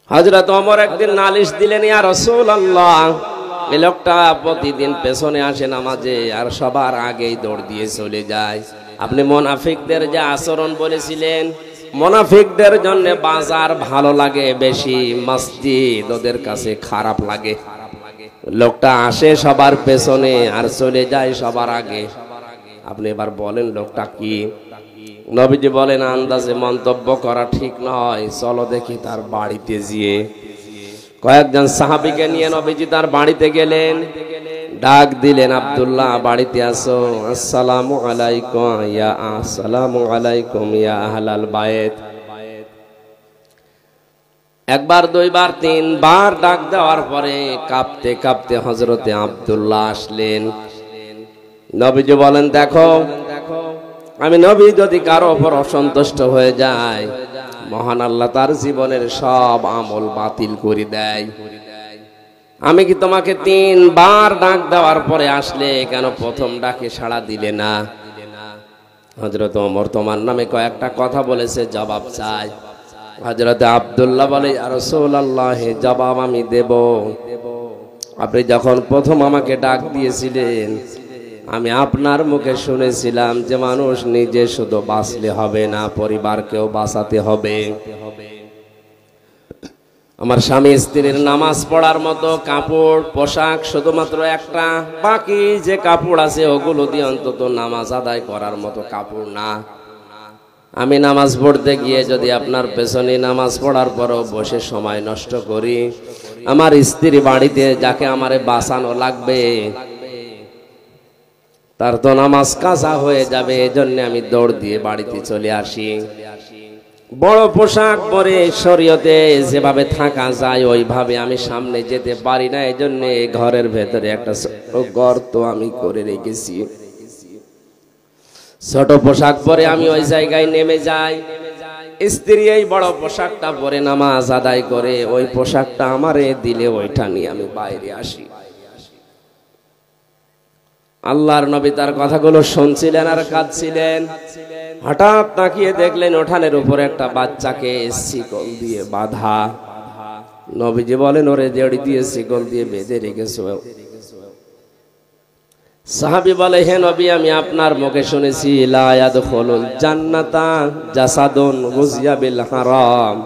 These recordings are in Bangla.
হযরত ওমর একদিন নালিশ দিলেন, ইয়া রাসূলুল্লাহ, এই লোকটা প্রতিদিন পেছনে আসে নামাজে আর সবার আগেই দৌড় দিয়ে চলে যায়। আপনি মুনাফিকদের যে আচরণ বলেছিলেন, মুনাফিকদের জন্য বাজার ভালো লাগে বেশি, মসজিদ ওদের কাছে খারাপ লাগে। লোকটা আসে সবার পেছনে আর চলে যায় সবার আগে। আপনি এবার বলেন লোকটা কি? নবীজি বলেন, আন্দাজে মন্তব্য করা ঠিক নয়, চলো দেখি তার বাড়িতে গিয়ে। কয়েকজন সাহাবীকে নিয়ে নবীজি তার বাড়িতে গেলেন। ডাক দিলেন, আব্দুল্লাহ বাড়িতে আসো। আসসালামু আলাইকুম ইয়া আসসালামু আলাইকুম ইয়া আহলাল বাইত। একবার, দুইবার, তিনবার ডাক দেওয়ার পরে কাঁপতে কাঁপতে হযরতে আব্দুল্লাহ আসলেন। নবীজি বলেন, দেখো, আমি নবী যদি কারো উপর অসন্তুষ্ট হয়ে যায়, মহান আল্লাহ তার জীবনের সব আমল বাতিল করে দেয়। আমি কি তোমাকে 3 বার ডাক দেওয়ার পরে আসলে কেন প্রথম ডাকে সাড়া দিলে না? হযরত ওমর তোমার নামে কয়েকটা কথা বলেছে, জবাব চাই। হযরত আব্দুল্লাহ বলে, ইয়া রাসূলুল্লাহ, জবাব আমি দেব। আপনি যখন প্রথম আমাকে ডাক দিয়েছিলেন, আমি আপনার মুখে শুনেছিলাম যে মানুষ নিজে শুধু বাঁচলে হবে না, পরিবারকেও বাঁচাতে হবে। আমার স্বামী স্ত্রীর নামাজ পড়ার মতো কাপড় পোশাক শুধুমাত্র একটা, বাকি যে কাপড় আছে ওগুলো দিয়ে অন্তত নামাজ আদায় করার মতো কাপড় না। আমি নামাজ পড়তে গিয়ে যদি আপনার পেছনে নামাজ পড়ার পরও বসে সময় নষ্ট করি, আমার স্ত্রী বাড়িতে যাকে আমারে বাঁচানো লাগবে তার তো নামাজ কাজা হয়ে যাবে। এজন্য আমি দৌড় দিয়ে বাড়িতে চলে আসি। বড় পোশাক পরে শরীয়তে যেভাবে থাকা যায় ওইভাবে আমি সামনে যেতে পারি না, এজন্য ঘরের ভেতরে একটা গর্ত আমি করে রেখেছি। ছোট পোশাক পরে আমি ওই জায়গায় নেমে যাই। স্ত্রী এই বড় পোশাকটা পরে নামাজ আদায় করে, ওই পোশাকটা আমারে দিলে ওইটা নিয়ে আমি বাইরে আসি। আল্লাহর নবী তার কথাগুলো শুনছিলেন আর কাঁদছিলেন। হঠাৎ তাকিয়ে দেখলেন উঠানের উপরে একটা বাচ্চাকে শিকল দিয়ে বাঁধা। নবীজি বলেন, ওরে জড়ি দিয়ে শিকল দিয়ে বেঁধে রেখেছো। সাহাবী বলে, হে নবী, আমি আপনার মুখে শুনেছি লা ইয়াদখুলুল জান্নাতা জাসাদুন গুযিয়া বিল হারাম।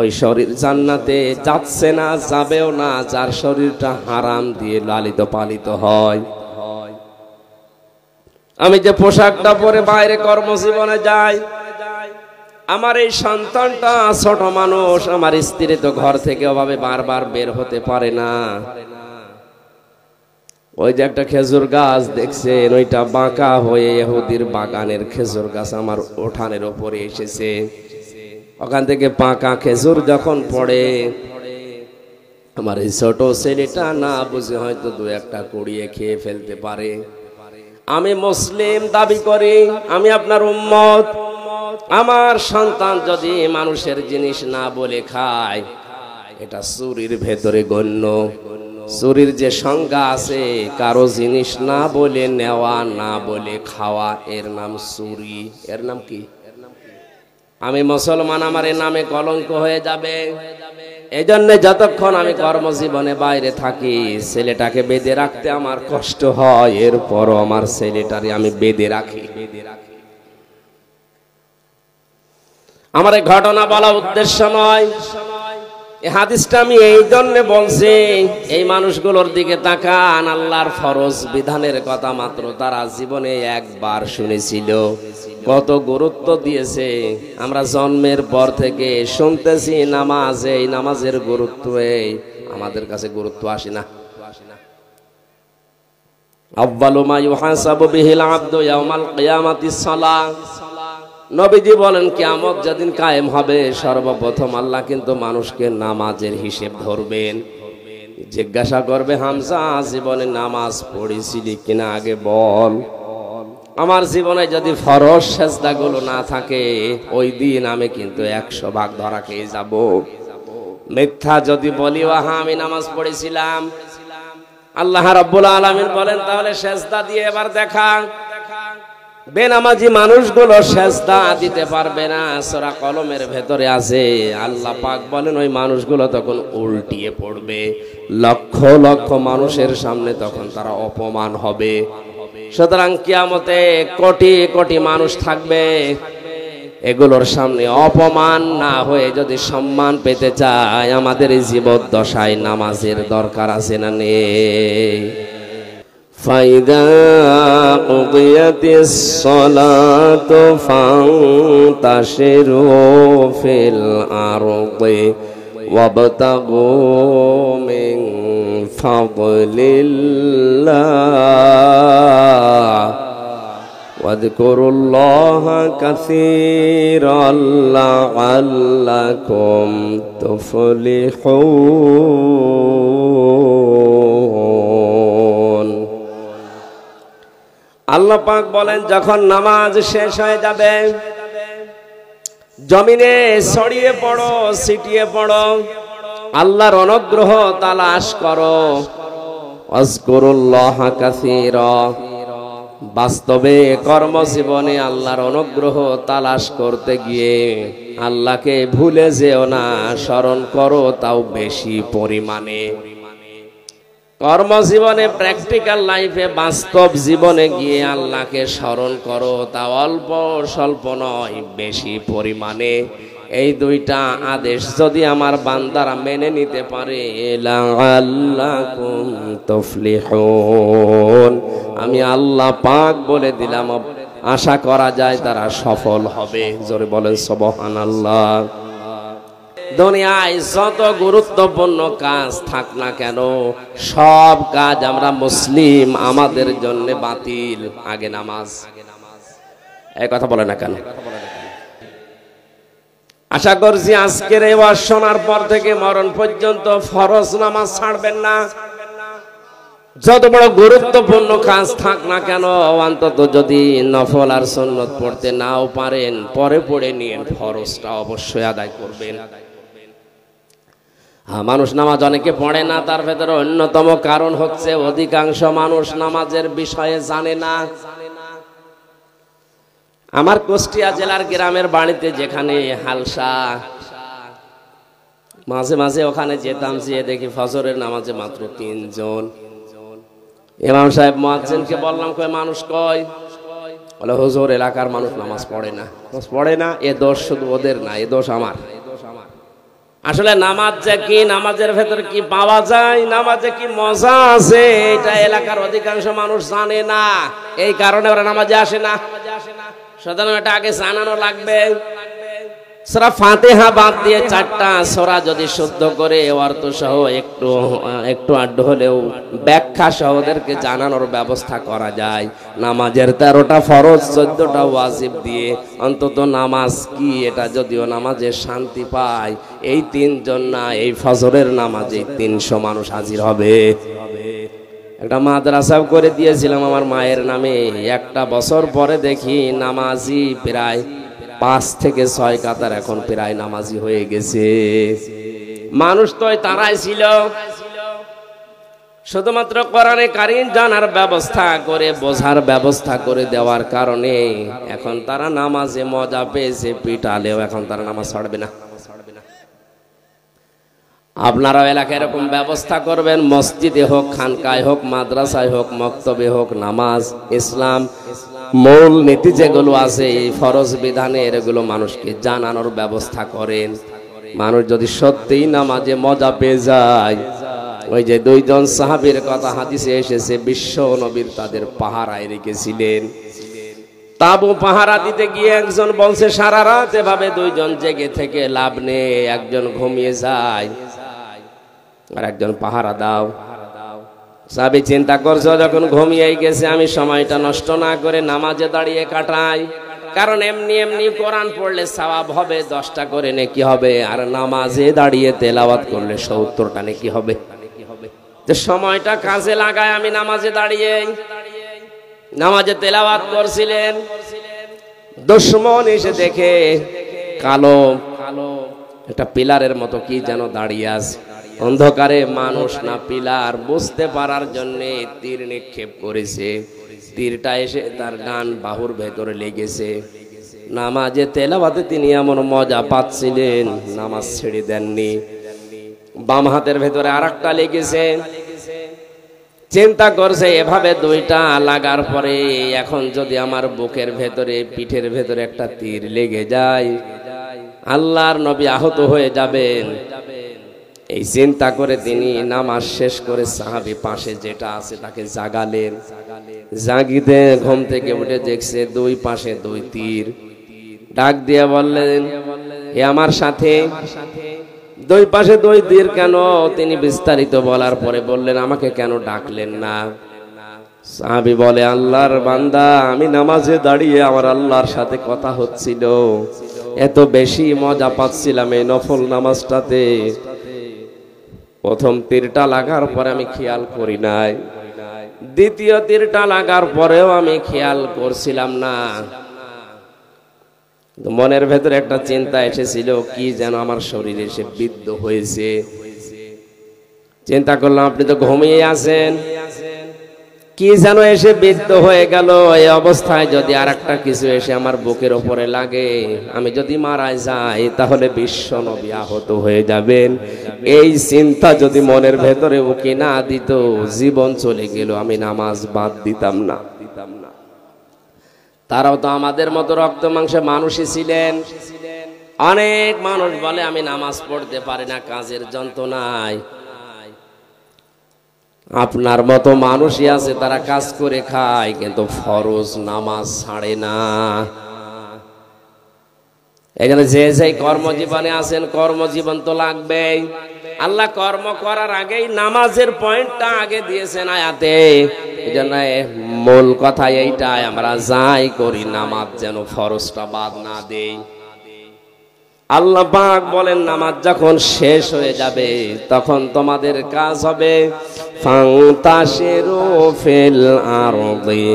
ওই শরীর জান্নাতে যাচ্ছে না, যাবেও না যার শরীরটা হারাম দিয়ে লালিত পালিত হয়। আমি যে পোশাকটা পরে বাইরে কর্মজীবনে যাই, আমার এই সন্তানটা ছোট মানুষ, আমার স্ত্রী তো ঘর থেকে ওভাবে বারবার বের হতে পারে না। ওই যে একটা খেজুর গাছ দেখছেন, ওইটা বাঁকা হয়ে ইহুদির বাগানের খেজুর গাছ আমার উঠানের উপরে এসেছে। ওখান থেকে পাকা খেজুর যখন পড়ে, আমার এই ছোট ছেলেটা না বুঝে হয়তো 2-1টা কুড়িয়ে খেয়ে ফেলতে পারে। আমি মুসলিম দাবি করি, আমি আপনার উম্মত। আমার সন্তান যদি মানুষের জিনিস না বলে খায়, এটা চুরির ভেতরে গণ্য। চুরির যে সংজ্ঞা আছে, কারো জিনিস না বলে নেওয়া, না বলে খাওয়া, এর নাম চুরি। এর নাম কি? আমি মুসলমান, আমার এ নামে কলঙ্ক হয়ে যাবে। এই জন্য যতক্ষণ আমি কর্মজীবনে বাইরে থাকি, ছেলেটাকে বেঁধে রাখতে আমার কষ্ট হয়, এরপরও আমার ছেলেটারে আমি বেঁধে রাখি। আমার এই ঘটনা বলা উদ্দেশ্য নয়, এই হাদিসটা আমি এই জন্য বলছি, এই মানুষগুলোর দিকে তাকান। আল্লাহর ফরজ বিধানের কথা মাত্র তারা জীবনে একবার শুনেছিল, কত গুরুত্ব দিয়েছে। আমরা জন্মের পর থেকে শুনতেছি নামাজ, এই নামাজের গুরুত্ব, এই আমাদের কাছে গুরুত্ব আসে না। আউয়ালু মা ইউহাসাবু বিহিল আবদু ইয়াউমাল কিয়ামাতিস সালাহ। নবীজি বলেন, কিয়ামত যেদিন কায়েম হবে, সর্বপ্রথম আল্লাহ কিন্তু মানুষকে নামাজের হিসেব ধরবেন। জিজ্ঞাসা করবে, হামজা জীবনে নামাজ পড়েছিলি কিনা আগে বল। আমার জীবনে যদি ফরজ সেজদাগুলো না থাকে, ওই দিন আমি কিন্তু 100 ভাগ ধরা খেয়ে যাব। মিথ্যা যদি বলি, হ্যাঁ আমি নামাজ পড়েছিলাম, আল্লাহ রাব্বুল আলামিন বলেন, তাহলে সেজদা দিয়ে এবার দেখা। বেনামাজি মানুষগুলো সেজদা দিতে পারবে না, সূরা কলমের ভেতরে আছে। আল্লাহ পাক বলেন ওই মানুষগুলো তখন উল্টিয়ে পড়বে, লক্ষ লক্ষ মানুষের সামনে তখন তারা অপমান হবে। সুতরাং কিয়ামতে কোটি কোটি মানুষ থাকবে, এগুলোর সামনে অপমান না হয়ে যদি সম্মান পেতে চায়, আমাদের এই জীবদ্দশায় নামাজের দরকার আছে না নেই? ফাইদা কুদিয়াতিস সালাতু ফান্তাশিরু ফিল আরদি ওয়াবতাগু মিন ফাদলিল্লাহ ওয়াযকুরুল্লাহা কাসীরান লাআল্লাকুম তুফলিহুন। আল্লাহ পাক বলেন যখন নামাজ শেষ হয়ে যাবে, জমিনে ছড়িয়ে পড়ো, ছিটিয়ে পড়ো, আল্লাহর অনুগ্রহ তালাশ করো। ওয়াযকুরুল্লাহা কাসীরা, বাস্তবে কর্মজীবনে আল্লাহর অনুগ্রহ তালাশ করতে গিয়ে আল্লাহকে ভুলে যেও না, স্মরণ করো তাও বেশি পরিমাণে। কর্মজীবনে, প্র্যাকটিক্যাল লাইফে, বাস্তব জীবনে গিয়ে আল্লাহকে স্মরণ করো, তা অল্প স্বল্প নয়, বেশি পরিমাণে। এই দুইটা আদেশ যদি আমার বান্দারা মেনে নিতে পারে, লাআল্লাকুম তুফলিহুন, আমি আল্লাহ পাক বলে দিলাম আশা করা যায় তারা সফল হবে। জোরে বলেন সুবহানাল্লাহ। দুনিয়ায় যত গুরুত্বপূর্ণ কাজ থাক না কেন, সব কাজ আমরা মুসলিম আমাদের জন্য বাতিল। আগে নামাজ। এই কথা বলে না কেন? আশা করছি আজকের এই ওয়াজ শোনার পর থেকে মরণ পর্যন্ত ফরজ নামাজ ছাড়বেন না। যত বড় গুরুত্বপূর্ণ কাজ থাক না কেন, অন্তত যদি নফল আর সুন্নত পড়তে নাও পারেন, পরে পড়ে নিন, ফরজটা অবশ্যই আদায় করবেন। মানুষ নামাজ অনেকে পড়ে না, তার ভেতরে অন্যতম কারণ হচ্ছে অধিকাংশ মানুষ নামাজের বিষয়ে জানে না। আমার কুষ্টিয়া জেলার গ্রামের বাড়িতে যেখানে হালসা, মাঝে মাঝে ওখানে যেতাম, যেয়ে দেখি ফজরের নামাজে মাত্র 3 জন। ইমাম সাহেব মুয়াজ্জিনকে বললাম, কয় মানুষ কয়? বলে হুজুর এলাকার মানুষ নামাজ পড়ে না। পড়ে না, এ দোষ শুধু ওদের না, এ দোষ আমার। আসলে নামাজ যে কি, নামাজের ভেতর কি পাওয়া যায়, নামাজে কি মজা আছে, এটা এলাকার অধিকাংশ মানুষ জানে না। এই কারণে ওরা নামাজে আসে না। সুতরাং এটা আগে জানানো লাগবে। সূরা ফাতিহা বাদ দিয়ে 4টা সূরা যদি শুদ্ধ করে অর্থ সহ একটু আড্ড হলেও ব্যাখ্যা সহ ওদেরকে জানানোর ব্যবস্থা করা যায়, নামাজের 13টা ফরজ 14টা ওয়াজিব দিয়ে অন্তত নামাজ কি এটা যদিও নামাজে শান্তি পায়, এই 3 জন না, এই ফজরের নামাজে 300 মানুষ হাজির হবে। একটা মাদ্রাসাও করে দিয়েছিলাম আমার মায়ের নামে। 1টা বছর পরে দেখি নামাজি প্রায় 5 থেকে 6 কাতার এখন প্রায় নামাজি হয়ে গেছে। মানুষ তো তারাই ছিল, শুধুমাত্র কোরআনে কারীম জানার ব্যবস্থা করে, বোঝার ব্যবস্থা করে দেওয়ার কারণে এখন তারা নামাজে মজা পেয়েছে, পিটালেও এখন তারা নামাজ ছাড়বে না। আপনারাও এলাকায় এরকম ব্যবস্থা করবেন, মসজিদে হোক, খানকায় হোক, মাদ্রাসায় হোক, মক্তবে হোক, নামাজ ইসলাম মূল নীতি যেগুলো আছে, এই ফরজ বিধানে এগুলো মানুষকে জানানোর ব্যবস্থা করেন। মানুষ যদি সত্যিই নামাজে মজা পেয়ে যায়, ওই যে 2 জন সাহাবীর কথা হাদিসে এসেছে, বিশ্ব নবীর তাদের পাহারায় রেখেছিলেন। তাবু পাহারা দিতে গিয়ে একজন বলছে সারা রাত এভাবে 2 জন জেগে থেকে লাভ নেই, একজন ঘুমিয়ে যায় আর একজন পাহারা দাও। সাহাবী চিন্তা করছে যখন ঘুমিয়ে গেছে, আমি সময়টা নষ্ট না করে নামাজে দাঁড়িয়ে কাটাই, কারণ এমনি এমনি কোরআন পড়লে সওয়াব হবে, 10টা করে নেকি হবে, আর নামাজে দাঁড়িয়ে তেলাওয়াত করলে 70টা নেকি হবে। যে সময়টা কাজে লাগায় আমি নামাজে দাঁড়িয়ে নামাজে তেলাওয়াত করছিলেন, দুশমন এসে দেখে কালো একটা পিলারের মতো কি যেন দাঁড়িয়ে আছে। অন্ধকারে মানুষ না পিলার বুঝতে পারার জন্য তীর নিক্ষেপ করেছে। তীরটা এসে তার ডান বাহুর ভেতরে লেগেছে। নামাজে তেলাওয়াতে তিনি এমন মজা পাচ্ছিলেন, নামাজ ছেড়ে দেননি। বাম হাতের ভেতরে আরেকটা লেগেছে। চিন্তা করছে এভাবে দুইটা লাগার পরে এখন যদি আমার বুকের ভেতরে পিঠের ভেতরে একটা তীর লেগে যায়, আল্লাহর নবী আহত হয়ে যাবেন। এই চিন্তা করে তিনি নামাজ শেষ করে সাহাবী পাশে যেটা আছে তাকে জাগালেন। জাগিতে ঘুম থেকে উঠে দেখছে দুই পাশে দুই তীর। ডাক দিয়ে বললেন, হে আমার সাথে, দুই পাশে দুই তীর কেন? তিনি বিস্তারিত বলার পরে বললেন, আমাকে কেন ডাকলেন না? সাহাবী বলে, আল্লাহর বান্দা, আমি নামাজে দাঁড়িয়ে আমার আল্লাহর সাথে কথা হচ্ছিল, এত বেশি মজা পাচ্ছিলাম এই নফল নামাজটাতে। প্রথম তীরটা লাগার পরে আমি খেয়াল করি নাই, দ্বিতীয় তীরটা লাগার পরেও আমি খেয়াল করছিলাম না। মনের ভেতরে একটা চিন্তা এসেছিল, কি যেন আমার শরীরে এসে বিদ্ধ হয়েছে। চিন্তা করলাম, আপনি তো ঘুমিয়ে আছেন, কি যেন এসে বিদ্ধ হয়ে গেল। এই অবস্থায় যদি আর একটা কিছু এসে আমার বুকের ওপরে লাগে, আমি যদি মারা যাই, তাহলে বিশ্ব নবী আহত হয়ে যাবেন। এই চিন্তা যদি মনের ভেতরে উকি না দিত, জীবন চলে গেল, আমি নামাজ বাদ দিতাম না। তারাও তো আমাদের মতো রক্ত মাংসে মানুষই ছিলেন। অনেক মানুষ বলে আমি নামাজ পড়তে পারি না কাজের যন্ত্রণায়। আপনার মতো মানুষই আছে, তারা কাজ করে খায় কিন্তু ফরজ নামাজ ছাড়ে না। এখানে যে যে কর্মজীবনে আছেন, কর্মজীবন তো লাগবেই। আল্লাহ কর্ম করার আগেই নামাজের পয়েন্টটা আগে দিয়েছেন আয়াতে। এই জন্য মূল কথা এইটাই, আমরা যাই করি নামাজ যেন ফরজটা বাদ না দেই। আল্লাহ পাক বলেন, নামাজ যখন শেষ হয়ে যাবে তখন তোমাদের কাজ হবে ফান্তাশিরু ফিল আরদি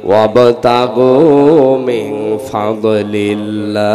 ওয়াবতাগু মিন ফাদলিল্লাহ।